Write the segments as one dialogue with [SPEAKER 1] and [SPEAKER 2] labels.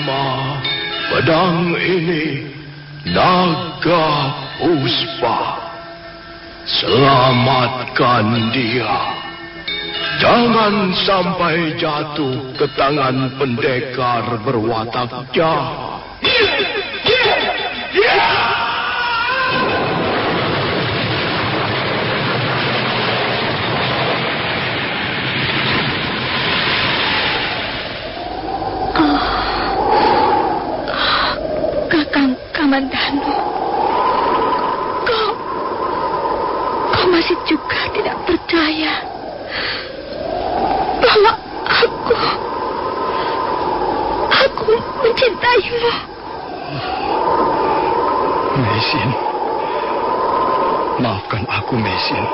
[SPEAKER 1] Rama, pedang ini naga puspa. Selamatkan dia. Jangan sampai jatuh ke tangan pendekar berwatak jahat.
[SPEAKER 2] Kakang Kamandanu, kau masih juga tidak percaya bahwa aku mencintaimu.
[SPEAKER 3] Mesin, maafkan aku, Mesin.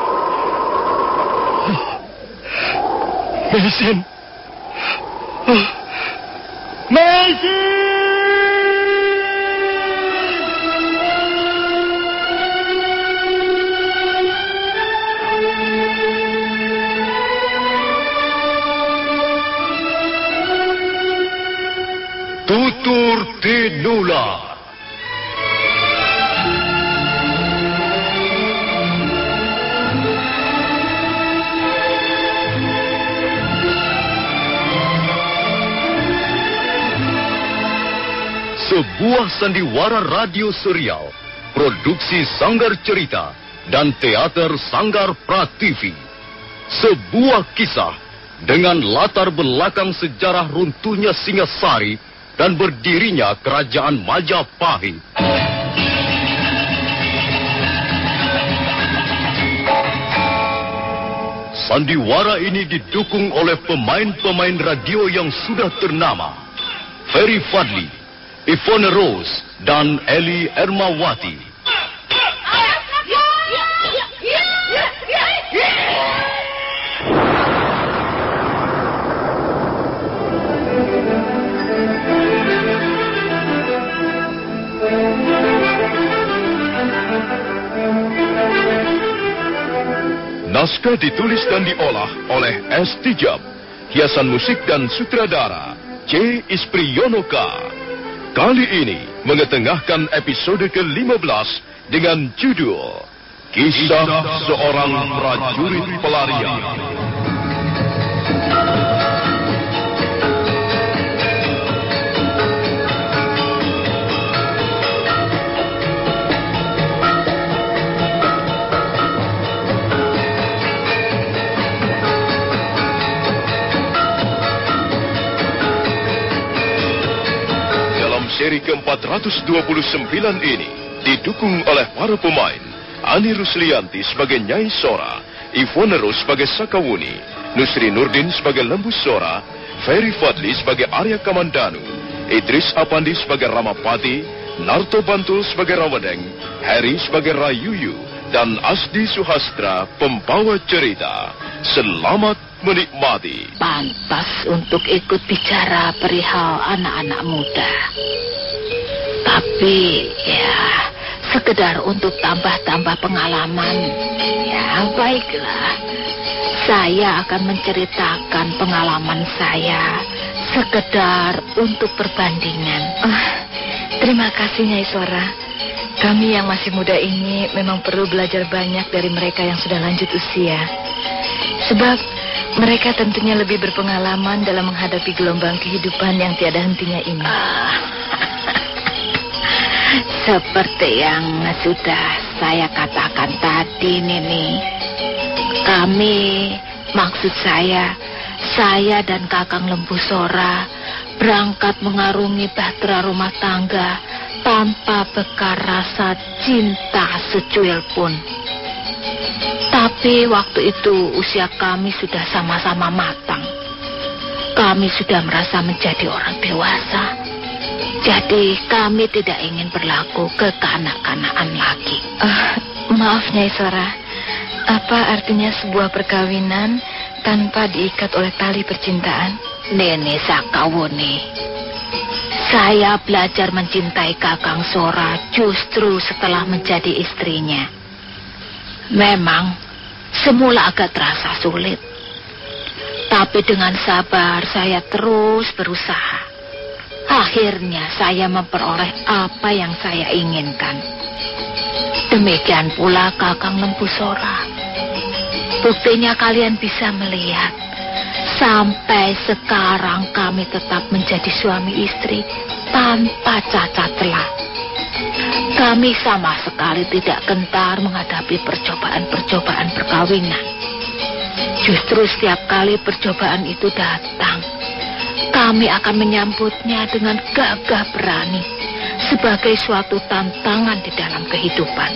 [SPEAKER 3] Mesin. Mesin!
[SPEAKER 1] Tutur Tinula. Sebuah sandiwara radio serial, produksi Sanggar Cerita dan Teater Sanggar Prativi. Sebuah kisah dengan latar belakang sejarah runtuhnya Singasari dan berdirinya Kerajaan Majapahit. Sandiwara ini didukung oleh pemain-pemain radio yang sudah ternama. Ferry Fadli, Ivone Rose, dan Eli Ermawati. Naskah ditulis dan diolah oleh S. Tijab. Hiasan musik dan sutradara C. Ispriyonoka. Kali ini mengetengahkan episode ke-15 dengan judul Kisah Seorang Prajurit Pelarian. Seri ke-429 ini didukung oleh para pemain Ani Ruslianti sebagai Nyai Sora, Ivone Rose sebagai Sakawuni, Nusri Nurdin sebagai Lembu Sora, Ferry Fadli sebagai Arya Kamandanu, Idris Apandi sebagai Ramapati, Narto Bantul sebagai Rawadeng, Harry sebagai Rayuyu, dan Asdi Suhastra pembawa cerita. Selamat menikmati.
[SPEAKER 2] Pantas untuk ikut bicara perihal anak-anak muda. Tapi ya, sekedar untuk tambah-tambah pengalaman. Ya, baiklah. Saya akan menceritakan pengalaman saya sekedar untuk perbandingan.
[SPEAKER 4] Terima kasih, Nyai Sora. Kami yang masih muda ini memang perlu belajar banyak dari mereka yang sudah lanjut usia. Sebab mereka tentunya lebih berpengalaman dalam menghadapi gelombang kehidupan yang tiada hentinya ini.
[SPEAKER 2] Seperti yang sudah saya katakan tadi, Nini. Maksud saya dan Kakang Lembu Sora berangkat mengarungi bahtera rumah tangga tanpa bekal rasa cinta secuil pun. Tapi waktu itu usia kami sudah sama-sama matang. Kami sudah merasa menjadi orang dewasa. Jadi kami tidak ingin berlaku kekanak-kanakan lagi.
[SPEAKER 4] Maaf, Nyai Sora. Apa artinya sebuah perkawinan tanpa diikat oleh tali percintaan?
[SPEAKER 2] Nene Sakawuni, saya belajar mencintai Kakang Sora justru setelah menjadi istrinya. Memang semula agak terasa sulit, tapi dengan sabar saya terus berusaha. Akhirnya saya memperoleh apa yang saya inginkan. Demikian pula Kakang Lembu Sora. Buktinya kalian bisa melihat, sampai sekarang kami tetap menjadi suami istri tanpa cacat celah. Kami sama sekali tidak gentar menghadapi percobaan-percobaan perkawinan. Justru setiap kali percobaan itu datang, kami akan menyambutnya dengan gagah berani sebagai suatu tantangan di dalam kehidupan.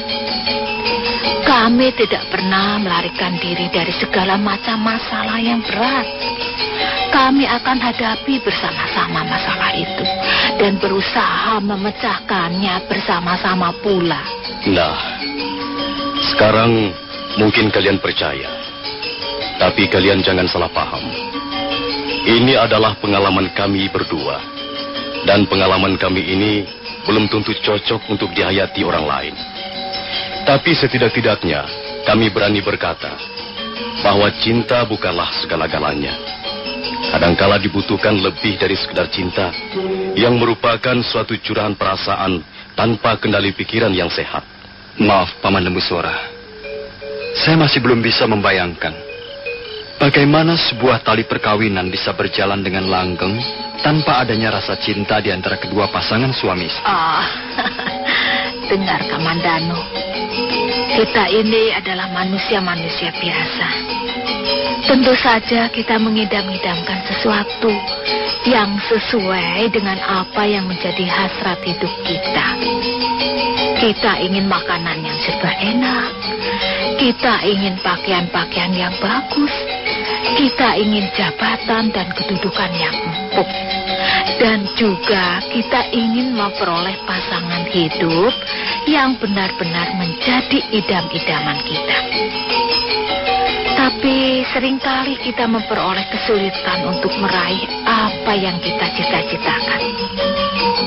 [SPEAKER 2] Kami tidak pernah melarikan diri dari segala macam masalah yang berat. Kami akan hadapi bersama-sama masalah itu dan berusaha memecahkannya bersama-sama pula.
[SPEAKER 1] Nah, sekarang mungkin kalian percaya, tapi kalian jangan salah paham. Ini adalah pengalaman kami berdua, dan pengalaman kami ini belum tentu cocok untuk dihayati orang lain. Tapi setidak-tidaknya kami berani berkata bahwa cinta bukanlah segala-galanya. Kadangkala dibutuhkan lebih dari sekedar cinta yang merupakan suatu curahan perasaan tanpa kendali pikiran yang sehat.
[SPEAKER 3] Maaf, Paman Lembu Sora. Saya masih belum bisa membayangkan bagaimana sebuah tali perkawinan bisa berjalan dengan langgeng tanpa adanya rasa cinta di antara kedua pasangan suami istri.
[SPEAKER 2] Dengar Kamandanu, kita ini adalah manusia-manusia biasa. Tentu saja kita mengidam-idamkan sesuatu yang sesuai dengan apa yang menjadi hasrat hidup kita. Kita ingin makanan yang serba enak. Kita ingin pakaian-pakaian yang bagus. Kita ingin jabatan dan kedudukan yang empuk. Dan juga kita ingin memperoleh pasangan hidup yang benar-benar menjadi idam-idaman kita. Tapi seringkali kita memperoleh kesulitan untuk meraih apa yang kita cita-citakan.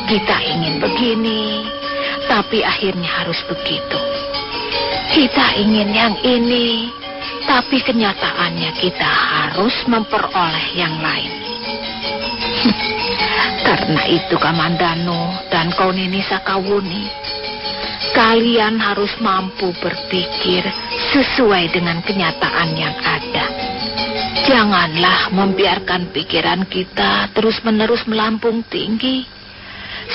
[SPEAKER 2] Kita ingin begini, tapi akhirnya harus begitu. Kita ingin yang ini, tapi kenyataannya kita harus memperoleh yang lain. Karena itu Kamandanu dan Kaunini Sakawuni, kalian harus mampu berpikir sesuai dengan kenyataan yang ada. Janganlah membiarkan pikiran kita terus-menerus melambung tinggi,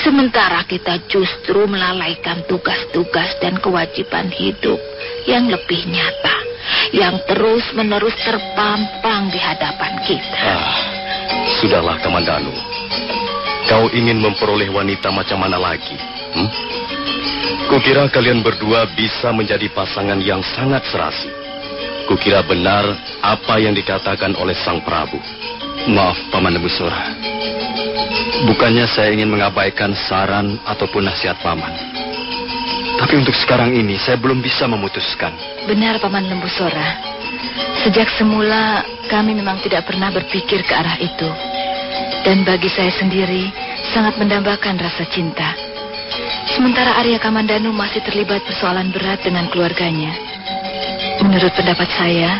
[SPEAKER 2] sementara kita justru melalaikan tugas-tugas dan kewajiban hidup yang lebih nyata, yang terus-menerus terpampang di hadapan kita.
[SPEAKER 1] Sudahlah Kamandanu. Kau ingin memperoleh wanita macam mana lagi? Kukira kalian berdua bisa menjadi pasangan yang sangat serasi. Kukira benar apa yang dikatakan oleh Sang Prabu.
[SPEAKER 3] Maaf, Paman Lembu Sora. Bukannya saya ingin mengabaikan saran ataupun nasihat Paman. Tapi untuk sekarang ini saya belum bisa memutuskan.
[SPEAKER 4] Benar, Paman Lembu Sora. Sejak semula kami memang tidak pernah berpikir ke arah itu. Dan bagi saya sendiri sangat mendambakan rasa cinta. Sementara Arya Kamandanu masih terlibat persoalan berat dengan keluarganya. Menurut pendapat saya,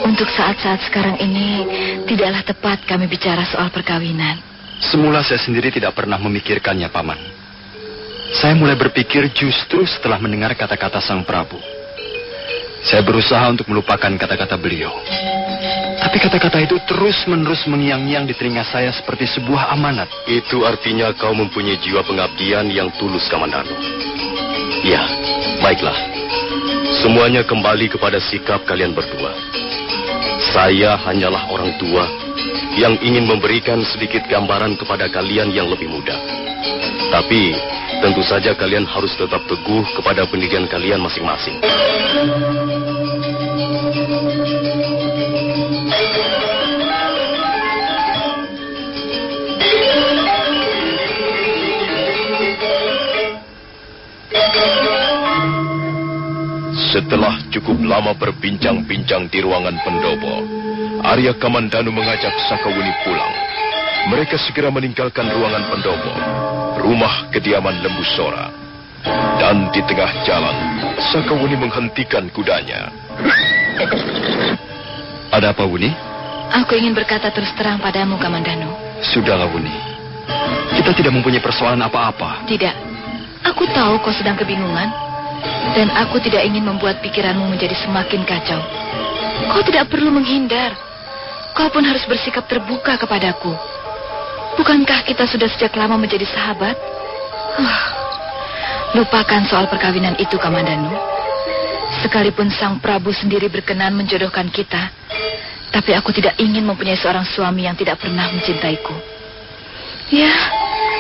[SPEAKER 4] untuk saat-saat sekarang ini tidaklah tepat kami bicara soal perkawinan.
[SPEAKER 3] Semula saya sendiri tidak pernah memikirkannya, Paman. Saya mulai berpikir justru setelah mendengar kata-kata Sang Prabu. Saya berusaha untuk melupakan kata-kata beliau. Tapi kata-kata itu terus-menerus mengiang-ngiang di telinga saya seperti sebuah amanat.
[SPEAKER 1] Itu artinya kau mempunyai jiwa pengabdian yang tulus, Kamandanu. Ya, baiklah. Semuanya kembali kepada sikap kalian berdua. Saya hanyalah orang tua yang ingin memberikan sedikit gambaran kepada kalian yang lebih muda. Tapi tentu saja kalian harus tetap teguh kepada pendidikan kalian masing-masing. Setelah cukup lama berbincang-bincang di ruangan pendopo, Arya Kamandanu mengajak Sakawuni pulang. Mereka segera meninggalkan ruangan pendopo, rumah kediaman Lembu Sora. Dan di tengah jalan, Sakawuni menghentikan kudanya.
[SPEAKER 3] Ada apa, Wuni?
[SPEAKER 4] Aku ingin berkata terus terang padamu, Kamandanu.
[SPEAKER 3] Sudahlah, Wuni. Kita tidak mempunyai persoalan apa-apa.
[SPEAKER 4] Tidak. Aku tahu kau sedang kebingungan. Dan aku tidak ingin membuat pikiranmu menjadi semakin kacau. Kau tidak perlu menghindar. Kau pun harus bersikap terbuka kepadaku. Bukankah kita sudah sejak lama menjadi sahabat? Lupakan soal perkawinan itu, Kamandanu. Sekalipun Sang Prabu sendiri berkenan menjodohkan kita, tapi aku tidak ingin mempunyai seorang suami yang tidak pernah mencintaiku. Ya,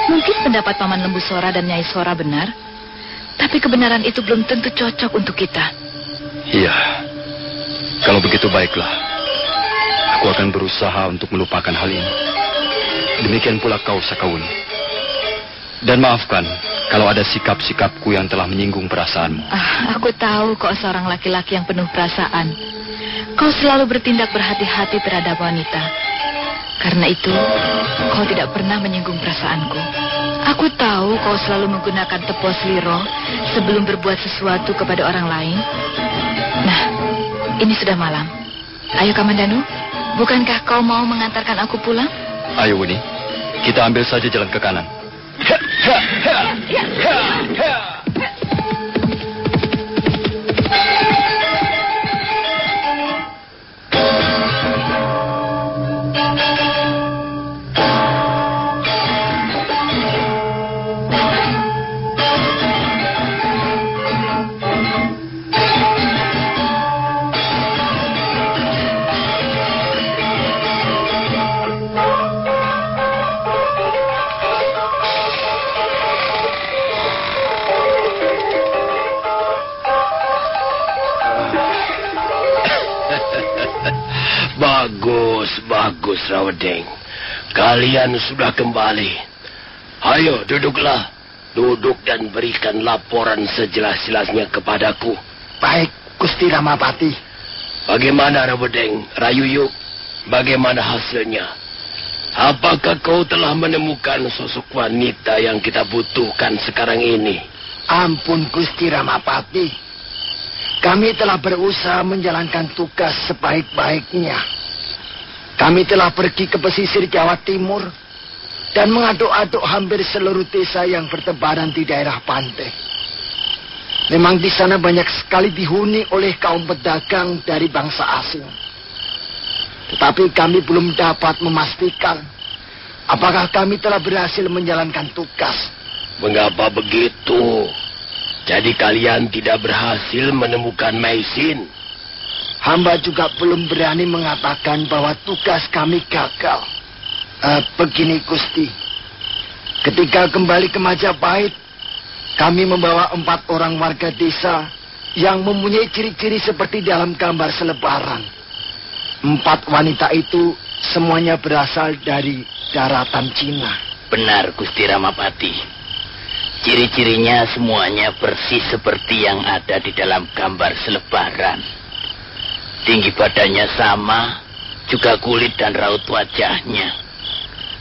[SPEAKER 4] mungkin pendapat Paman Lembu Sora dan Nyai Sora benar, tapi kebenaran itu belum tentu cocok untuk kita.
[SPEAKER 3] Iya, kalau begitu baiklah. Aku akan berusaha untuk melupakan hal ini. Demikian pula kau, Sakawuni. Dan maafkan kalau ada sikap-sikapku yang telah menyinggung perasaanmu.
[SPEAKER 4] Aku tahu kau seorang laki-laki yang penuh perasaan. Kau selalu bertindak berhati-hati terhadap wanita. Karena itu, kau tidak pernah menyinggung perasaanku. Aku tahu kau selalu menggunakan tepos liro sebelum berbuat sesuatu kepada orang lain. Nah, ini sudah malam. Ayo, Kamandanu, bukankah kau mau mengantarkan aku pulang?
[SPEAKER 3] Ayo, Wuni. Kita ambil saja jalan ke kanan.
[SPEAKER 5] Bagus, Rawedeng. Kalian sudah kembali. Ayo, duduklah. Duduk dan berikan laporan sejelas-jelasnya kepadaku.
[SPEAKER 6] Baik, Gusti Ramapati.
[SPEAKER 5] Bagaimana, Rawedeng? Rayuyu, bagaimana hasilnya? Apakah kau telah menemukan sosok wanita yang kita butuhkan sekarang ini?
[SPEAKER 6] Ampun, Gusti Ramapati. Kami telah berusaha menjalankan tugas sebaik-baiknya. Kami telah pergi ke pesisir Jawa Timur dan mengaduk-aduk hampir seluruh desa yang bertebaran di daerah pantai. Memang di sana banyak sekali dihuni oleh kaum pedagang dari bangsa asing. Tetapi kami belum dapat memastikan apakah kami telah berhasil menjalankan tugas.
[SPEAKER 5] Mengapa begitu? Jadi kalian tidak berhasil menemukan Maisin?
[SPEAKER 6] Hamba juga belum berani mengatakan bahwa tugas kami gagal. Begini, Gusti. Ketika kembali ke Majapahit, kami membawa 4 orang warga desa yang mempunyai ciri-ciri seperti dalam gambar selebaran. 4 wanita itu semuanya berasal dari daratan Cina.
[SPEAKER 7] Benar, Gusti Ramapati. Ciri-cirinya semuanya persis seperti yang ada di dalam gambar selebaran. Tinggi badannya sama, juga kulit dan raut wajahnya.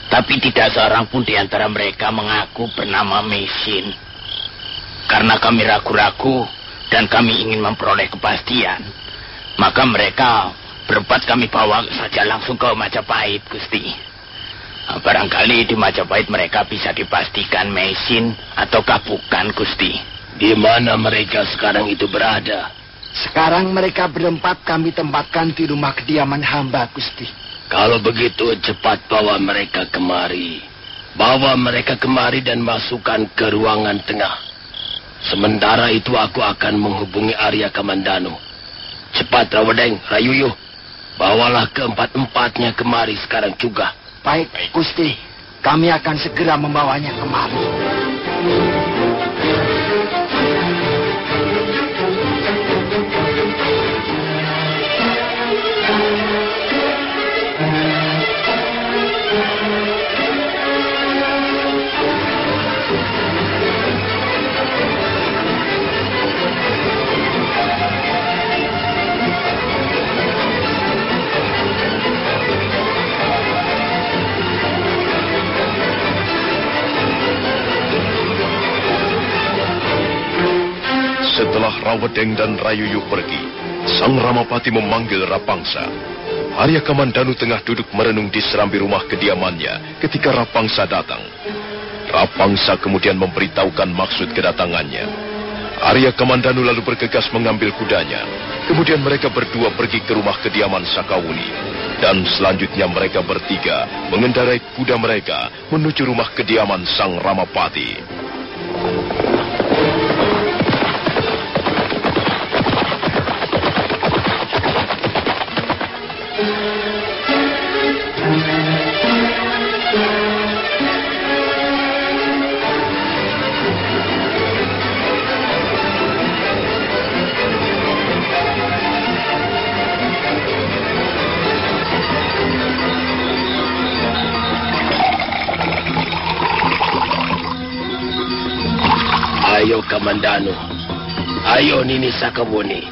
[SPEAKER 7] Tapi tidak seorang pun di antara mereka mengaku bernama Maisin. Karena kami ragu-ragu dan kami ingin memperoleh kepastian, maka mereka berempat kami bawa saja langsung ke Majapahit, Gusti. Barangkali di Majapahit mereka bisa dipastikan Maisin ataukah bukan, Gusti.
[SPEAKER 5] Di mana mereka sekarang itu berada?
[SPEAKER 6] Sekarang mereka berempat kami tempatkan di rumah kediaman hamba, Gusti.
[SPEAKER 5] Kalau begitu cepat bawa mereka kemari. Bawa mereka kemari dan masukkan ke ruangan tengah. Sementara itu aku akan menghubungi Arya Kamandanu. Cepat, Rawedeng, Rayuyu. Bawalah keempat-empatnya kemari sekarang juga.
[SPEAKER 6] Baik, Gusti. Kami akan segera membawanya kemari.
[SPEAKER 1] Setelah Rawedeng dan Rayuyu pergi, Sang Ramapati memanggil Rapangsa. Arya Kamandanu tengah duduk merenung di serambi rumah kediamannya ketika Rapangsa datang. Rapangsa kemudian memberitahukan maksud kedatangannya. Arya Kamandanu lalu bergegas mengambil kudanya. Kemudian mereka berdua pergi ke rumah kediaman Sakawuni. Dan selanjutnya mereka bertiga mengendarai kuda mereka menuju rumah kediaman Sang Ramapati.
[SPEAKER 5] Ayo Kamandanu, ayo Nini Sakawuni.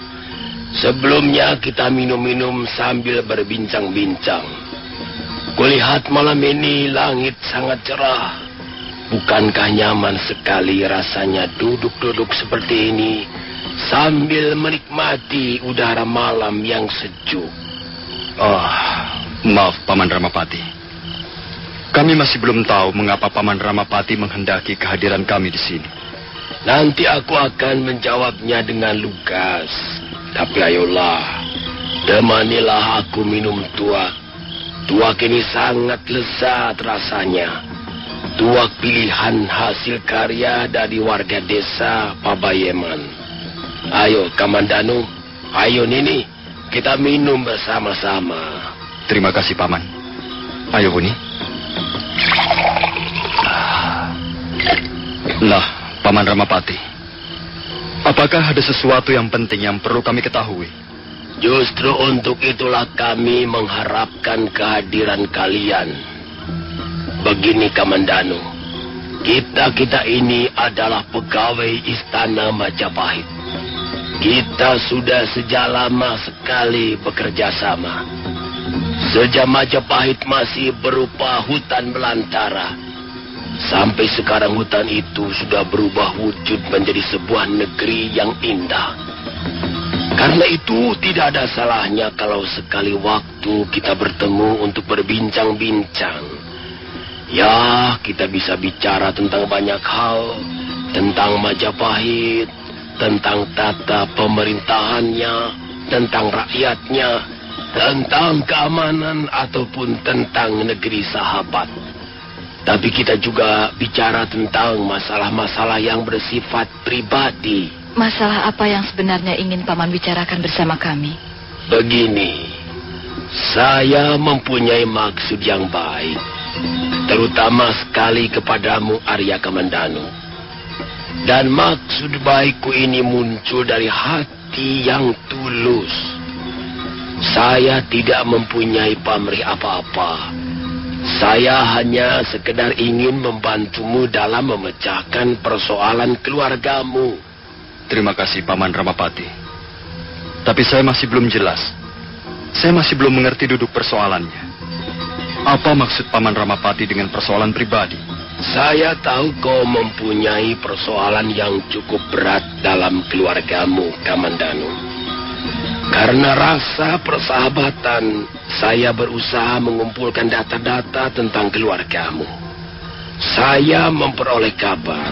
[SPEAKER 5] Sebelumnya kita minum-minum sambil berbincang-bincang. Kulihat malam ini langit sangat cerah. Bukankah nyaman sekali rasanya duduk-duduk seperti ini sambil menikmati udara malam yang sejuk?
[SPEAKER 3] Oh, maaf Paman Ramapati. Kami masih belum tahu mengapa Paman Ramapati menghendaki kehadiran kami di sini.
[SPEAKER 5] Nanti aku akan menjawabnya dengan lugas. Tapi ayolah, temanilah aku minum tuak. Tuak ini sangat lezat rasanya. Tuak pilihan hasil karya dari warga desa Pabayeman. Ayo Kamandanu, ayo Nini, kita minum bersama-sama.
[SPEAKER 3] Terima kasih Paman. Ayo Buni. Lah, Paman Ramapati, apakah ada sesuatu yang penting yang perlu kami ketahui?
[SPEAKER 5] Justru untuk itulah kami mengharapkan kehadiran kalian. Begini Kamandanu, kita ini adalah pegawai Istana Majapahit. Kita sudah sejak lama sekali bekerja sama. Sejak Majapahit masih berupa hutan belantara, sampai sekarang hutan itu sudah berubah wujud menjadi sebuah negeri yang indah. Karena itu tidak ada salahnya kalau sekali waktu kita bertemu untuk berbincang-bincang. Ya, kita bisa bicara tentang banyak hal. Tentang Majapahit, tentang tata pemerintahannya, tentang rakyatnya, tentang keamanan ataupun tentang negeri sahabat. Tapi kita juga bicara tentang masalah-masalah yang bersifat pribadi.
[SPEAKER 4] Masalah apa yang sebenarnya ingin Paman bicarakan bersama kami?
[SPEAKER 5] Begini, saya mempunyai maksud yang baik, terutama sekali kepadamu Arya Kamandanu. Dan maksud baikku ini muncul dari hati yang tulus. Saya tidak mempunyai pamrih apa-apa. Saya hanya sekedar ingin membantumu dalam memecahkan persoalan keluargamu.
[SPEAKER 3] Terima kasih Paman Ramapati. Tapi saya masih belum jelas. Saya masih belum mengerti duduk persoalannya. Apa maksud Paman Ramapati dengan persoalan pribadi?
[SPEAKER 5] Saya tahu kau mempunyai persoalan yang cukup berat dalam keluargamu, Kamandanu. Karena rasa persahabatan, saya berusaha mengumpulkan data-data tentang keluargamu. Saya memperoleh kabar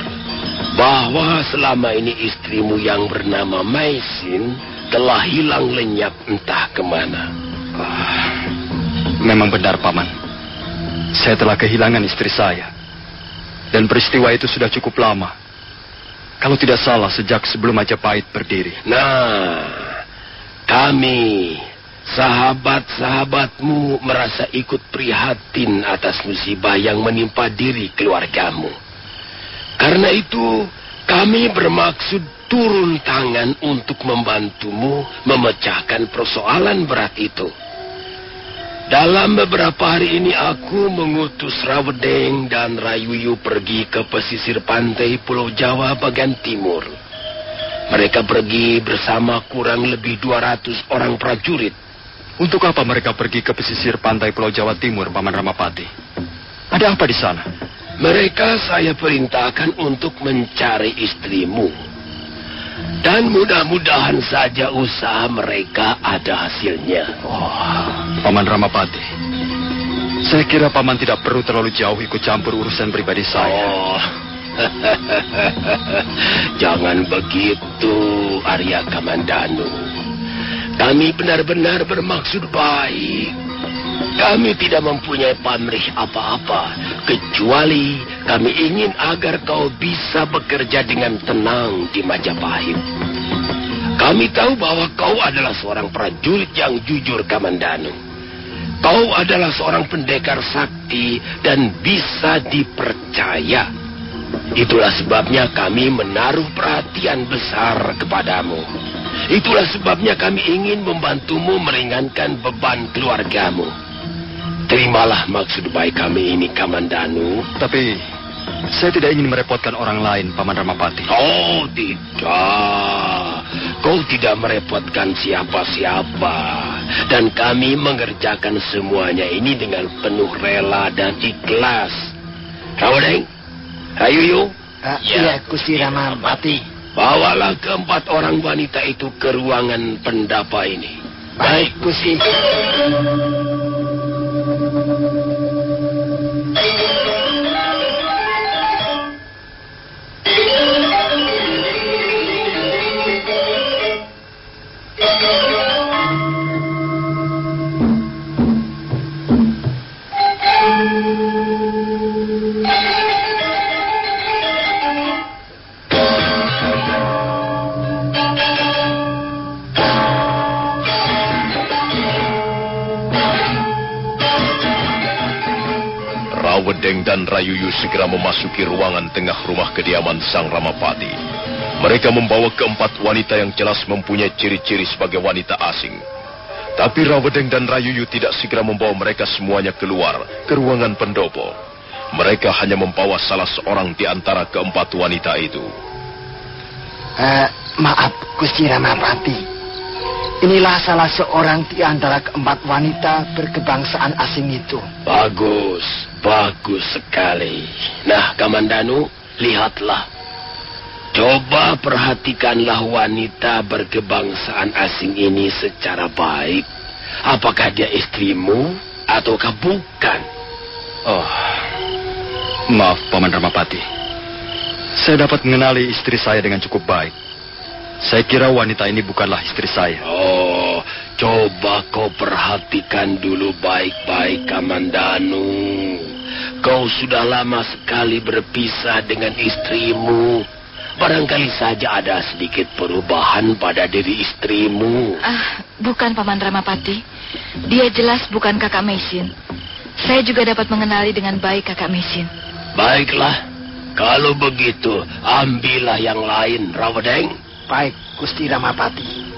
[SPEAKER 5] bahwa selama ini istrimu yang bernama Maisin telah hilang lenyap entah kemana.
[SPEAKER 3] Memang benar, Paman. Saya telah kehilangan istri saya. Dan peristiwa itu sudah cukup lama. Kalau tidak salah, sejak sebelum Majapahit berdiri.
[SPEAKER 5] Nah, kami, sahabat-sahabatmu merasa ikut prihatin atas musibah yang menimpa diri keluargamu. Karena itu, kami bermaksud turun tangan untuk membantumu memecahkan persoalan berat itu. Dalam beberapa hari ini aku mengutus Rawedeng dan Rayuyu pergi ke pesisir pantai Pulau Jawa bagian timur. Mereka pergi bersama kurang lebih 200 orang prajurit.
[SPEAKER 3] Untuk apa mereka pergi ke pesisir pantai Pulau Jawa Timur, Paman Ramapati? Ada apa di sana?
[SPEAKER 5] Mereka saya perintahkan untuk mencari istrimu. Dan mudah-mudahan saja usaha mereka ada hasilnya.
[SPEAKER 3] Paman Ramapati, Saya kira Paman tidak perlu terlalu jauh ikut campur urusan pribadi saya.
[SPEAKER 5] Oh, jangan begitu, Arya Kamandanu. Kami benar-benar bermaksud baik. Kami tidak mempunyai pamrih apa-apa, kecuali kami ingin agar kau bisa bekerja dengan tenang di Majapahit. Kami tahu bahwa kau adalah seorang prajurit yang jujur, Kamandanu. Kau adalah seorang pendekar sakti dan bisa dipercaya. Itulah sebabnya kami menaruh perhatian besar kepadamu. Itulah sebabnya kami ingin membantumu meringankan beban keluargamu. Terimalah maksud baik kami ini, Kamandanu.
[SPEAKER 3] Tapi saya tidak ingin merepotkan orang lain, Paman Ramapati.
[SPEAKER 5] Oh, tidak. Kau tidak merepotkan siapa-siapa. Dan kami mengerjakan semuanya ini dengan penuh rela dan ikhlas. Rawadeng, Rayuyu.
[SPEAKER 6] Iya, Gusti Ramapati.
[SPEAKER 5] Bawalah keempat orang wanita itu ke ruangan pendapa ini.
[SPEAKER 6] Baik, Gusti.
[SPEAKER 1] Rawedeng dan Rayuyu segera memasuki ruangan tengah rumah kediaman Sang Ramapati. Mereka membawa keempat wanita yang jelas mempunyai ciri-ciri sebagai wanita asing. Tapi Rawedeng dan Rayuyu tidak segera membawa mereka semuanya keluar ke ruangan pendopo. Mereka hanya membawa salah seorang di antara keempat wanita itu.
[SPEAKER 6] Maaf, Gusti Ramapati. Inilah salah seorang di antara keempat wanita berkebangsaan asing itu.
[SPEAKER 5] Bagus, bagus sekali. Nah, Kamandanu, lihatlah. Coba perhatikanlah wanita berkebangsaan asing ini secara baik. Apakah dia istrimu ataukah bukan?
[SPEAKER 3] Oh, maaf, Paman Ramapati. Saya dapat mengenali istri saya dengan cukup baik. Saya kira wanita ini bukanlah istri saya.
[SPEAKER 5] Oh, coba kau perhatikan dulu baik-baik, Kamandanu. Kau sudah lama sekali berpisah dengan istrimu. Barangkali saja ada sedikit perubahan pada diri istrimu.
[SPEAKER 4] Bukan, Paman Ramapati. Dia jelas bukan kakak Mesin. Saya juga dapat mengenali dengan baik kakak Mesin.
[SPEAKER 5] Baiklah, kalau begitu, ambillah yang lain, Rawedeng.
[SPEAKER 6] Baik, Gusti Ramapati.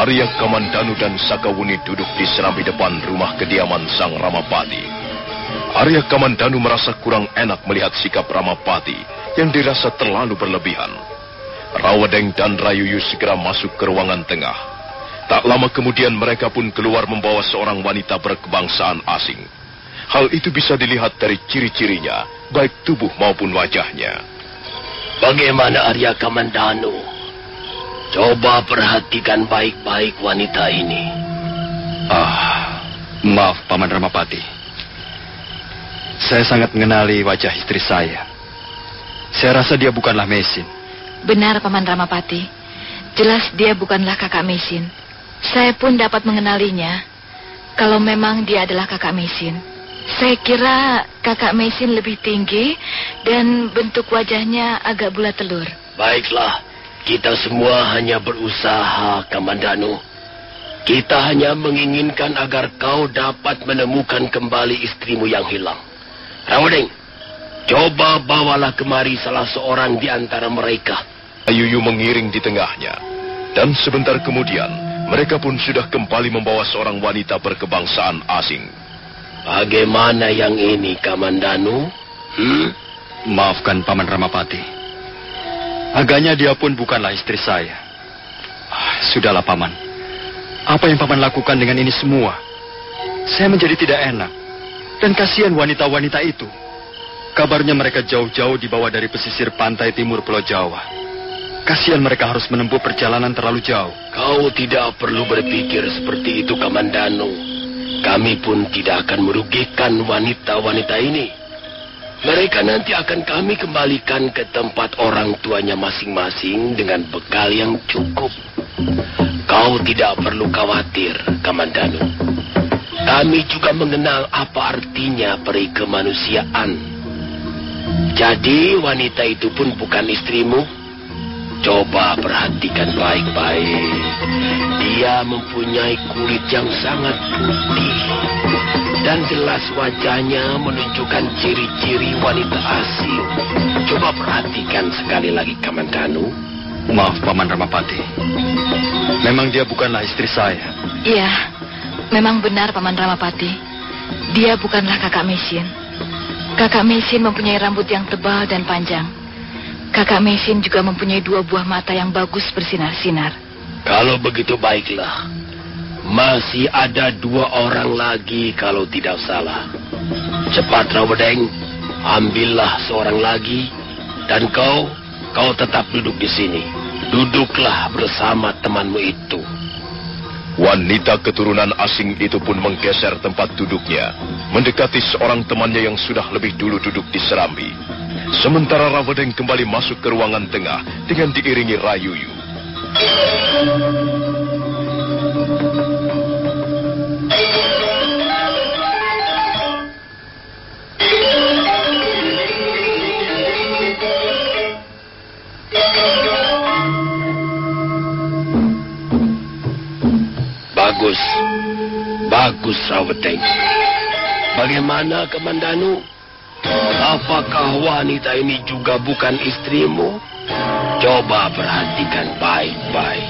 [SPEAKER 1] Arya Kamandanu dan Sakawuni duduk di serambi depan rumah kediaman Sang Ramapati. Arya Kamandanu merasa kurang enak melihat sikap Ramapati yang dirasa terlalu berlebihan. Rawedeng dan Rayuyu segera masuk ke ruangan tengah. Tak lama kemudian mereka pun keluar membawa seorang wanita berkebangsaan asing. Hal itu bisa dilihat dari ciri-cirinya, baik tubuh maupun wajahnya.
[SPEAKER 5] Bagaimana Arya Kamandanu? Coba perhatikan baik-baik wanita ini.
[SPEAKER 3] Maaf, Paman Ramapati. Saya sangat mengenali wajah istri saya. Saya rasa dia bukanlah Mesin.
[SPEAKER 4] Benar, Paman Ramapati. Jelas dia bukanlah kakak Mesin. Saya pun dapat mengenalinya. Kalau memang dia adalah kakak Mesin. Saya kira kakak Mesin lebih tinggi dan bentuk wajahnya agak bulat telur.
[SPEAKER 5] Baiklah, kita semua hanya berusaha, Kamandanu. Kita hanya menginginkan agar kau dapat menemukan kembali istrimu yang hilang. Rawodeng, coba bawalah kemari salah seorang di antara mereka.
[SPEAKER 1] Ayuyu mengiring di tengahnya. Dan sebentar kemudian, mereka pun sudah kembali membawa seorang wanita berkebangsaan asing.
[SPEAKER 5] Bagaimana yang ini, Kamandanu?
[SPEAKER 3] Maafkan Paman Ramapati. Agaknya dia pun bukanlah istri saya. Sudahlah, Paman. Apa yang Paman lakukan dengan ini semua? Saya menjadi tidak enak. Dan kasihan wanita-wanita itu. Kabarnya mereka jauh-jauh dibawa dari pesisir pantai timur Pulau Jawa. Kasihan mereka harus menempuh perjalanan terlalu jauh.
[SPEAKER 5] Kau tidak perlu berpikir seperti itu, Kamandanu. Kami pun tidak akan merugikan wanita-wanita ini. Mereka nanti akan kami kembalikan ke tempat orang tuanya masing-masing dengan bekal yang cukup. Kau tidak perlu khawatir, Kamandanu. Kami juga mengenal apa artinya peri kemanusiaan. Jadi wanita itu pun bukan istrimu. Coba perhatikan baik-baik. Dia mempunyai kulit yang sangat putih. Dan jelas wajahnya menunjukkan ciri-ciri wanita asing. Coba perhatikan sekali lagi, Kamandanu.
[SPEAKER 3] Maaf, Paman Ramapati. Memang dia bukanlah istri saya.
[SPEAKER 4] Iya, memang benar, Paman Ramapati. Dia bukanlah kakak Mesin. Kakak Mesin mempunyai rambut yang tebal dan panjang. Kakak Mesin juga mempunyai 2 buah mata yang bagus bersinar-sinar.
[SPEAKER 5] Kalau begitu baiklah. Masih ada 2 orang lagi kalau tidak salah. Cepat, Rawodeng. Ambillah seorang lagi. Dan kau tetap duduk di sini. Duduklah bersama temanmu itu.
[SPEAKER 1] Wanita keturunan asing itu pun menggeser tempat duduknya, mendekati seorang temannya yang sudah lebih dulu duduk di serambi. Sementara Rawodeng kembali masuk ke ruangan tengah dengan diiringi Rayuyu.
[SPEAKER 5] Bagus, Rawodeng. Bagaimana, Kamandanu? Apakah wanita ini juga bukan istrimu? Coba perhatikan baik-baik.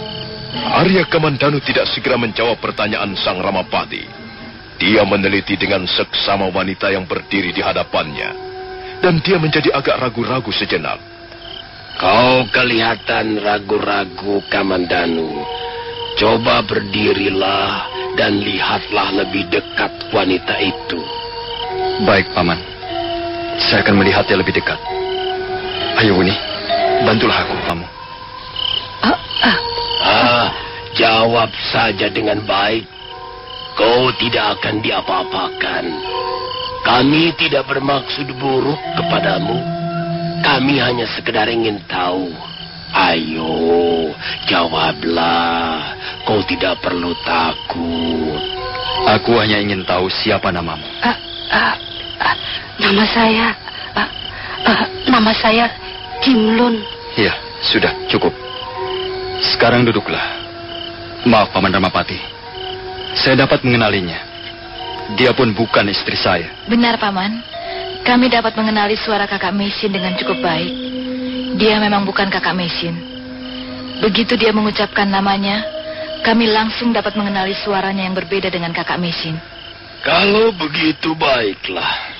[SPEAKER 1] Arya Kamandanu tidak segera menjawab pertanyaan sang Ramapati. Dia meneliti dengan seksama wanita yang berdiri di hadapannya. Dan dia menjadi agak ragu-ragu sejenak.
[SPEAKER 5] Kau kelihatan ragu-ragu, Kamandanu. Coba berdirilah dan lihatlah lebih dekat wanita itu.
[SPEAKER 3] Baik, Paman. Saya akan melihatnya lebih dekat. Ayo, Wuni. Bantulah aku, kamu.
[SPEAKER 5] Jawab saja dengan baik. Kau tidak akan diapa-apakan. Kami tidak bermaksud buruk kepadamu. Kami hanya sekedar ingin tahu. Ayo, jawablah. Kau tidak perlu takut.
[SPEAKER 3] Aku hanya ingin tahu siapa namamu.
[SPEAKER 2] Nama saya Jimlun.
[SPEAKER 3] Ya, sudah cukup. Sekarang duduklah. Maaf, Paman Ramapati. Saya dapat mengenalinya. Dia pun bukan istri saya.
[SPEAKER 4] Benar, Paman. Kami dapat mengenali suara kakak Mesin dengan cukup baik. Dia memang bukan kakak Mesin. Begitu dia mengucapkan namanya, kami langsung dapat mengenali suaranya yang berbeda dengan kakak Mesin.
[SPEAKER 5] Kalau begitu baiklah.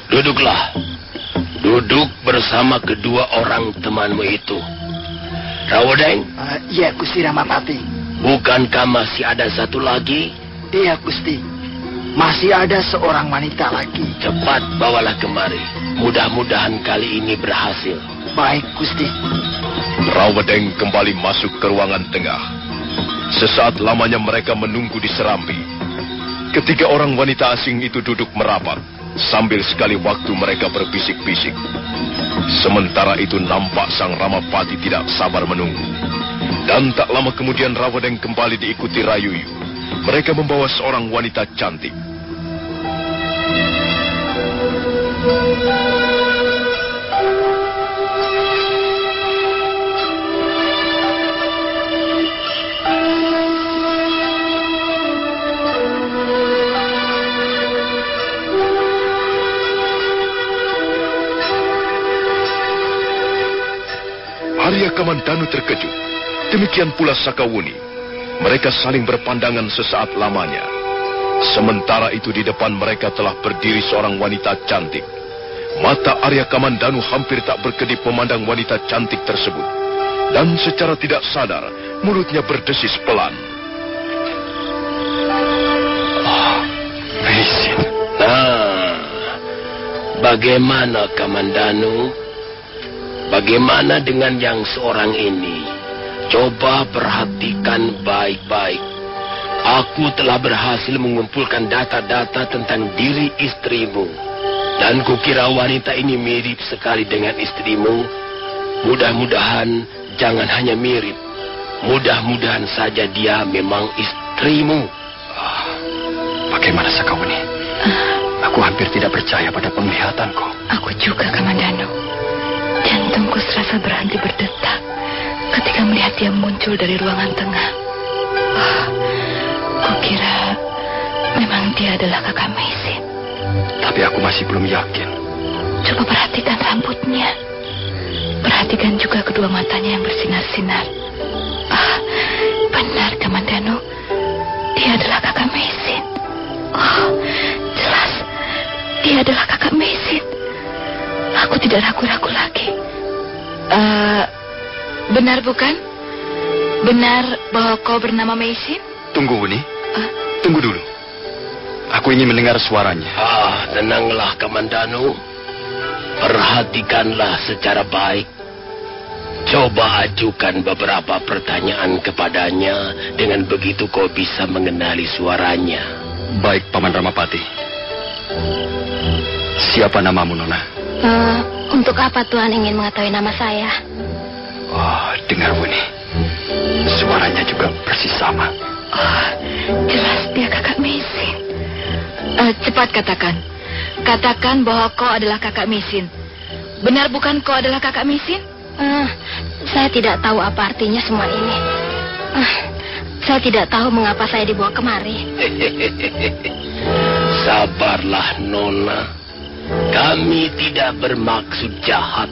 [SPEAKER 5] Duduklah. Duduk bersama kedua orang temanmu itu. Rawodeng?
[SPEAKER 6] Iya, Gusti Ramapati.
[SPEAKER 5] Bukankah masih ada satu lagi?
[SPEAKER 6] Iya, Gusti. Masih ada seorang wanita lagi.
[SPEAKER 5] Cepat bawalah kemari. Mudah-mudahan kali ini berhasil.
[SPEAKER 6] Baik, Gusti.
[SPEAKER 1] Rawodeng kembali masuk ke ruangan tengah. Sesaat lamanya mereka menunggu di serambi. Ketiga orang wanita asing itu duduk merapat, sambil sekali waktu mereka berbisik-bisik. Sementara itu nampak sang Ramapati tidak sabar menunggu. Dan tak lama kemudian Rawadeng kembali diikuti Rayuyu. Mereka membawa seorang wanita cantik. Arya Kamandanu terkejut. Demikian pula Sakawuni. Mereka saling berpandangan sesaat lamanya. Sementara itu di depan mereka telah berdiri seorang wanita cantik. Mata Arya Kamandanu hampir tak berkedip memandang wanita cantik tersebut. Dan secara tidak sadar, mulutnya berdesis pelan.
[SPEAKER 3] Meisin.
[SPEAKER 5] Nah, bagaimana Kamandanu? Bagaimana dengan yang seorang ini? Coba perhatikan baik-baik. Aku telah berhasil mengumpulkan data-data tentang diri istrimu. Dan kukira wanita ini mirip sekali dengan istrimu. Mudah-mudahan jangan hanya mirip. Mudah-mudahan saja dia memang istrimu.
[SPEAKER 3] Bagaimana Sakawuni? Aku hampir tidak percaya pada penglihatanku.
[SPEAKER 4] Aku juga, Kamandanu. Jantungku serasa berhenti berdetak ketika melihat dia muncul dari ruangan tengah. Kukira memang dia adalah kakak Meisin.
[SPEAKER 3] Tapi aku masih belum yakin.
[SPEAKER 4] Coba perhatikan rambutnya. Perhatikan juga kedua matanya yang bersinar-sinar. Benar, Kamandanu. Dia adalah kakak Meisin. Jelas. Dia adalah kakak Meisin. Aku tidak ragu-ragu lagi. Benar bukan? Benar bahwa kau bernama Meisin?
[SPEAKER 3] Tunggu, Wuni. Tunggu dulu. Aku ingin mendengar suaranya.
[SPEAKER 5] Tenanglah, Kamandanu. Perhatikanlah secara baik. Coba ajukan beberapa pertanyaan kepadanya. Dengan begitu kau bisa mengenali suaranya.
[SPEAKER 3] Baik, Paman Ramapati. Siapa namamu, Nona?
[SPEAKER 8] Untuk apa Tuhan ingin mengetahui nama saya?
[SPEAKER 3] Dengar, Wuni. Suaranya juga persis sama.
[SPEAKER 4] Jelas dia kakak Meisin. Cepat katakan. Katakan bahwa kau adalah kakak Meisin. Benar bukan kau adalah kakak Meisin?
[SPEAKER 8] Saya tidak tahu apa artinya semua ini. Saya tidak tahu mengapa saya dibawa kemari.
[SPEAKER 5] Sabarlah, Nona. Kami tidak bermaksud jahat.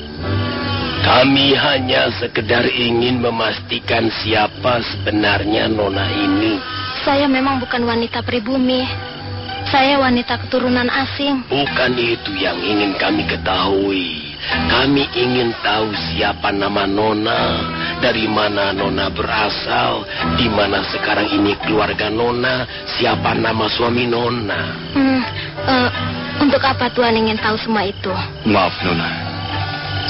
[SPEAKER 5] Kami hanya sekedar ingin memastikan siapa sebenarnya Nona ini.
[SPEAKER 8] Saya memang bukan wanita pribumi. Saya wanita keturunan asing.
[SPEAKER 5] Bukan itu yang ingin kami ketahui. Kami ingin tahu siapa nama Nona, dari mana Nona berasal, di mana sekarang ini keluarga Nona, siapa nama suami Nona.
[SPEAKER 8] Untuk apa Tuhan ingin tahu semua itu?
[SPEAKER 3] Maaf, Nona.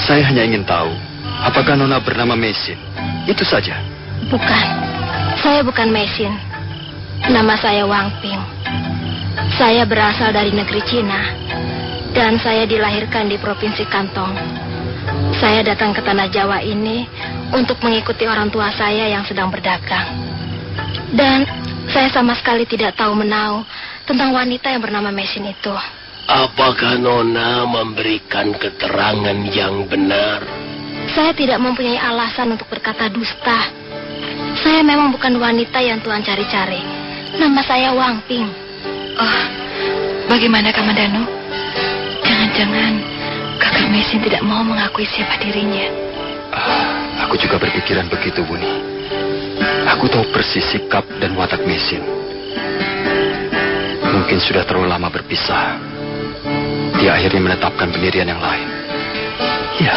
[SPEAKER 3] Saya hanya ingin tahu, apakah Nona bernama Meisin? Itu saja.
[SPEAKER 8] Bukan. Saya bukan Meisin. Nama saya Wang Ping. Saya berasal dari negeri Cina. Dan saya dilahirkan di Provinsi Kantong. Saya datang ke Tanah Jawa ini untuk mengikuti orang tua saya yang sedang berdagang. Dan saya sama sekali tidak tahu menau tentang wanita yang bernama Meisin itu.
[SPEAKER 5] Apakah Nona memberikan keterangan yang benar?
[SPEAKER 8] Saya tidak mempunyai alasan untuk berkata dusta. Saya memang bukan wanita yang Tuhan cari-cari. Nama saya Wang Ping.
[SPEAKER 4] Bagaimana Kamandanu? Jangan-jangan kakak Meisin tidak mau mengakui siapa dirinya.
[SPEAKER 3] Aku juga berpikiran begitu, Wuni. Aku tahu persis sikap dan watak Meisin. Mungkin sudah terlalu lama berpisah. Dia akhirnya menetapkan pendirian yang lain. Ya,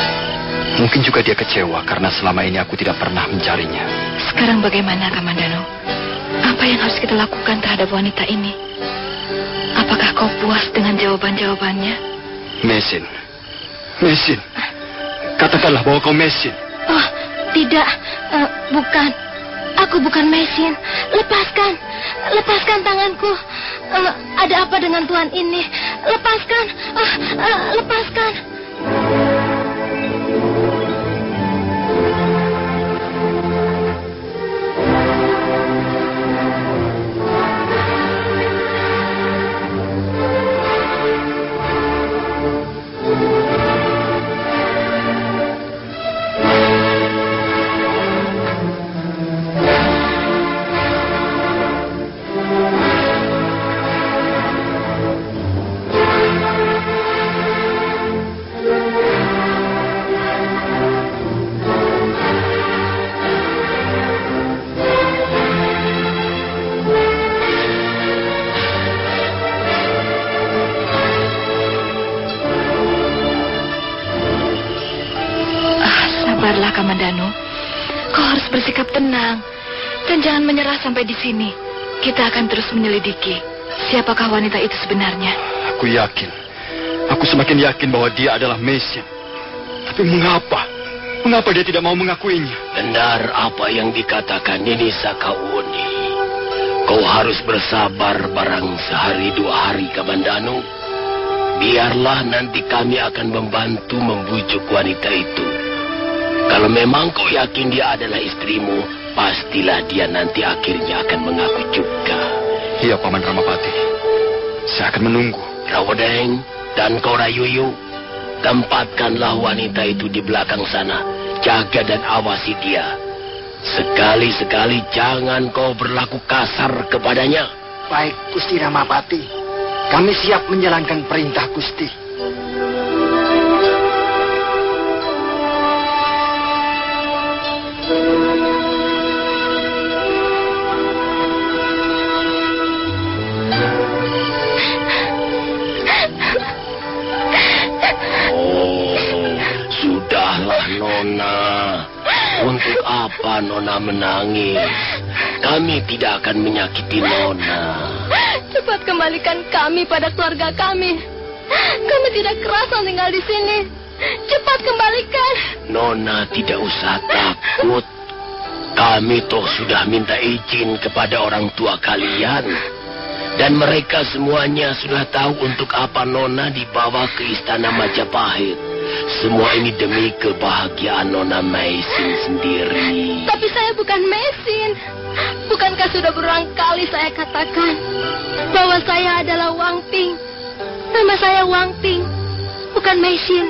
[SPEAKER 3] mungkin juga dia kecewa karena selama ini aku tidak pernah mencarinya.
[SPEAKER 4] Sekarang bagaimana, Kamandanu? Apa yang harus kita lakukan terhadap wanita ini? Apakah kau puas dengan jawaban-jawabannya?
[SPEAKER 3] Meisin. Katakanlah bahwa kau Meisin.
[SPEAKER 8] Tidak, bukan. Aku bukan mesin. Lepaskan. Lepaskan tanganku. Ada apa dengan tuan ini? Lepaskan. Lepaskan.
[SPEAKER 4] Sabarlah, Kamandanu. Kau harus bersikap tenang dan jangan menyerah sampai di sini. Kita akan terus menyelidiki siapakah wanita itu sebenarnya.
[SPEAKER 3] Aku yakin. Aku semakin yakin bahwa dia adalah mesin. Tapi mengapa? Mengapa dia tidak mau mengakuinya?
[SPEAKER 5] Benar apa yang dikatakan Nini Sakawuni. Kau harus bersabar barang sehari 2 hari, Kamandanu. Biarlah nanti kami akan membantu membujuk wanita itu. Kalau memang kau yakin dia adalah istrimu, pastilah dia nanti akhirnya akan mengaku juga.
[SPEAKER 3] Iya, Paman Ramapati. Saya akan menunggu.
[SPEAKER 5] Rawodeng dan kau Rayuyu, tempatkanlah wanita itu di belakang sana. Jaga dan awasi dia. Sekali-sekali jangan kau berlaku kasar kepadanya.
[SPEAKER 6] Baik, Gusti Ramapati. Kami siap menjalankan perintah Gusti.
[SPEAKER 5] Sudahlah, Nona. Untuk apa Nona menangis? Kami tidak akan menyakiti Nona.
[SPEAKER 8] Cepat kembalikan kami pada keluarga kami. Kami tidak kerasa tinggal di sini. Cepat kembalikan.
[SPEAKER 5] Nona tidak usah takut. Kami toh sudah minta izin kepada orang tua kalian. Dan mereka semuanya sudah tahu untuk apa Nona dibawa ke istana Majapahit. Semua ini demi kebahagiaan Nona Mesin sendiri.
[SPEAKER 8] Tapi saya bukan mesin. Bukankah sudah berulang kali saya katakan bahwa saya adalah Wang Ping? Nama saya Wang Ping, bukan mesin.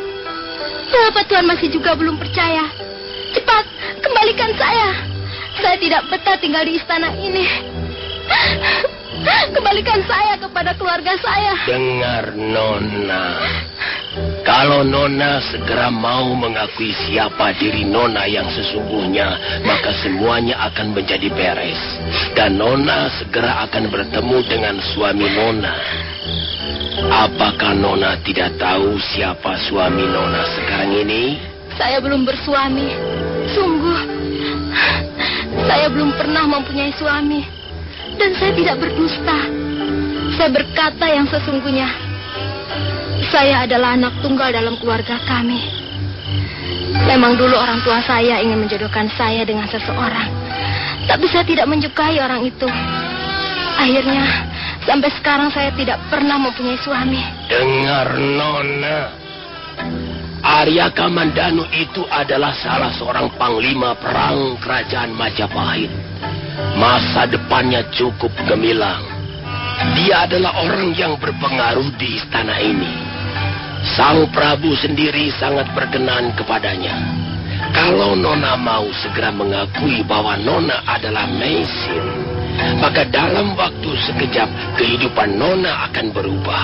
[SPEAKER 8] Kenapa Tuan masih juga belum percaya? Cepat, kembalikan saya. Saya tidak betah tinggal di istana ini. Kembalikan saya kepada keluarga saya.
[SPEAKER 5] Dengar, Nona. Kalau Nona segera mau mengakui siapa diri Nona yang sesungguhnya, maka semuanya akan menjadi beres. Dan Nona segera akan bertemu dengan suami Nona. Apakah Nona tidak tahu siapa suami Nona sekarang ini?
[SPEAKER 8] Saya belum bersuami. Sungguh. Saya belum pernah mempunyai suami. Dan saya tidak berdusta. Saya berkata yang sesungguhnya. Saya adalah anak tunggal dalam keluarga kami. Memang dulu orang tua saya ingin menjodohkan saya dengan seseorang. Tapi saya tidak menyukai orang itu. Akhirnya, sampai sekarang saya tidak pernah mempunyai suami.
[SPEAKER 5] Dengar, Nona. Arya Kamandanu itu adalah salah seorang panglima perang kerajaan Majapahit. Masa depannya cukup gemilang. Dia adalah orang yang berpengaruh di istana ini. Sang Prabu sendiri sangat berkenan kepadanya. Kalau Nona mau segera mengakui bahwa Nona adalah mesin, maka dalam waktu sekejap kehidupan Nona akan berubah.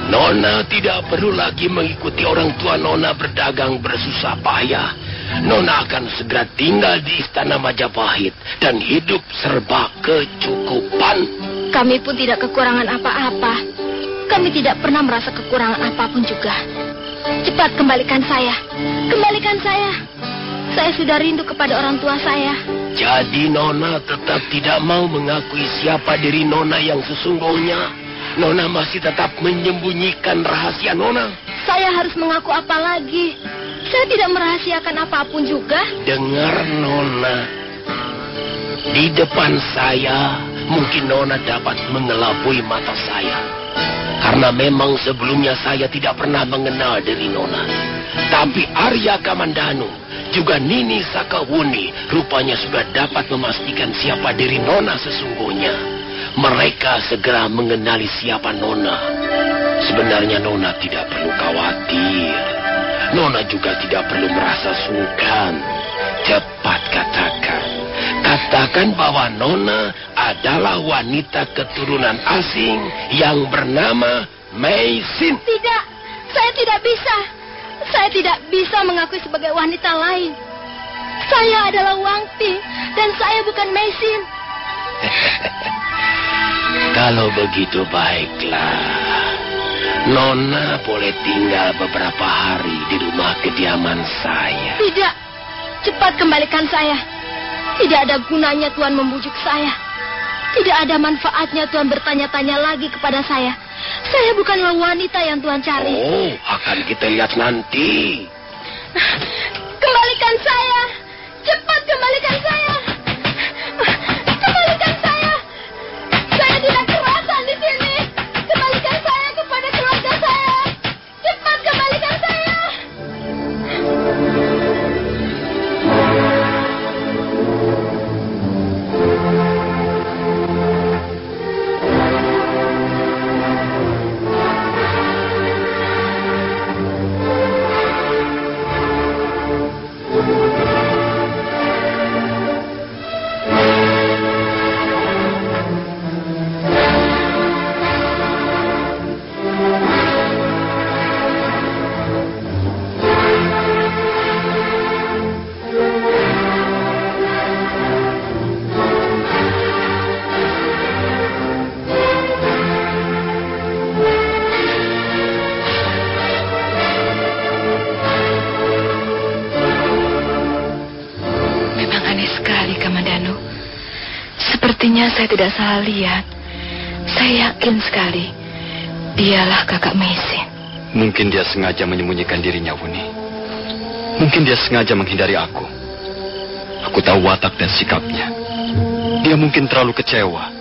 [SPEAKER 5] Nona tidak perlu lagi mengikuti orang tua Nona berdagang bersusah payah. Nona akan segera tinggal di istana Majapahit dan hidup serba kecukupan.
[SPEAKER 8] Kami pun tidak kekurangan apa-apa. Kami tidak pernah merasa kekurangan apapun juga. Cepat kembalikan saya. Kembalikan saya. Saya sudah rindu kepada orang tua saya.
[SPEAKER 5] Jadi Nona tetap tidak mau mengakui siapa diri Nona yang sesungguhnya. Nona masih tetap menyembunyikan rahasia Nona.
[SPEAKER 8] Saya harus mengaku apa lagi? Saya tidak merahasiakan apapun juga.
[SPEAKER 5] Dengar, Nona. Di depan saya, mungkin Nona dapat mengelabui mata saya. Karena memang sebelumnya saya tidak pernah mengenal diri Nona. Tapi Arya Kamandanu, juga Nini Sakawuni, rupanya sudah dapat memastikan siapa diri Nona sesungguhnya. Mereka segera mengenali siapa Nona. Sebenarnya Nona tidak perlu khawatir. Nona juga tidak perlu merasa sungkan. Cepat katakan. Katakan bahwa Nona adalah wanita keturunan asing yang bernama Meisin.
[SPEAKER 8] Tidak, saya tidak bisa. Saya tidak bisa mengakui sebagai wanita lain. Saya adalah Wang Ping dan saya bukan Meisin.
[SPEAKER 5] Kalau begitu baiklah. Nona boleh tinggal beberapa hari di rumah kediaman saya.
[SPEAKER 8] Tidak, cepat kembalikan saya. Tidak ada gunanya Tuhan membujuk saya. Tidak ada manfaatnya Tuhan bertanya-tanya lagi kepada saya. Saya bukanlah wanita yang Tuhan cari.
[SPEAKER 5] Oh, akan kita lihat nanti.
[SPEAKER 8] Kembalikan saya. Cepat kembalikan saya. Kembalikan saya. Saya tidak kerasan di sini. Kembalikan saya kepada keluarga saya. Cepat kembalikan saya.
[SPEAKER 4] Sepertinya saya tidak salah lihat. Saya yakin sekali dialah kakak Meisin.
[SPEAKER 3] Mungkin dia sengaja menyembunyikan dirinya, Wuni. Mungkin dia sengaja menghindari aku. Aku tahu watak dan sikapnya. Dia mungkin terlalu kecewa.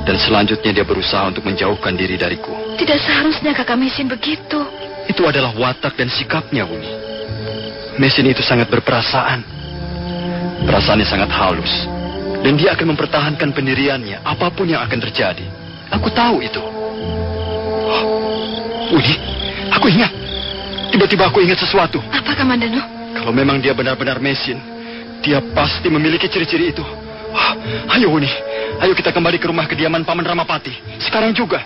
[SPEAKER 3] Dan selanjutnya dia berusaha untuk menjauhkan diri dariku.
[SPEAKER 4] Tidak seharusnya kakak Meisin begitu.
[SPEAKER 3] Itu adalah watak dan sikapnya, Wuni. Meisin itu sangat berperasaan. Perasaannya sangat halus. Dan dia akan mempertahankan pendiriannya apapun yang akan terjadi. Aku tahu itu. Wuni, aku ingat. Tiba-tiba aku ingat sesuatu.
[SPEAKER 4] Apa, Kamandanu?
[SPEAKER 3] Kalau memang dia benar-benar Meisin, dia pasti memiliki ciri-ciri itu. Ayo, Wuni. Ayo kita kembali ke rumah kediaman Paman Ramapati. Sekarang juga.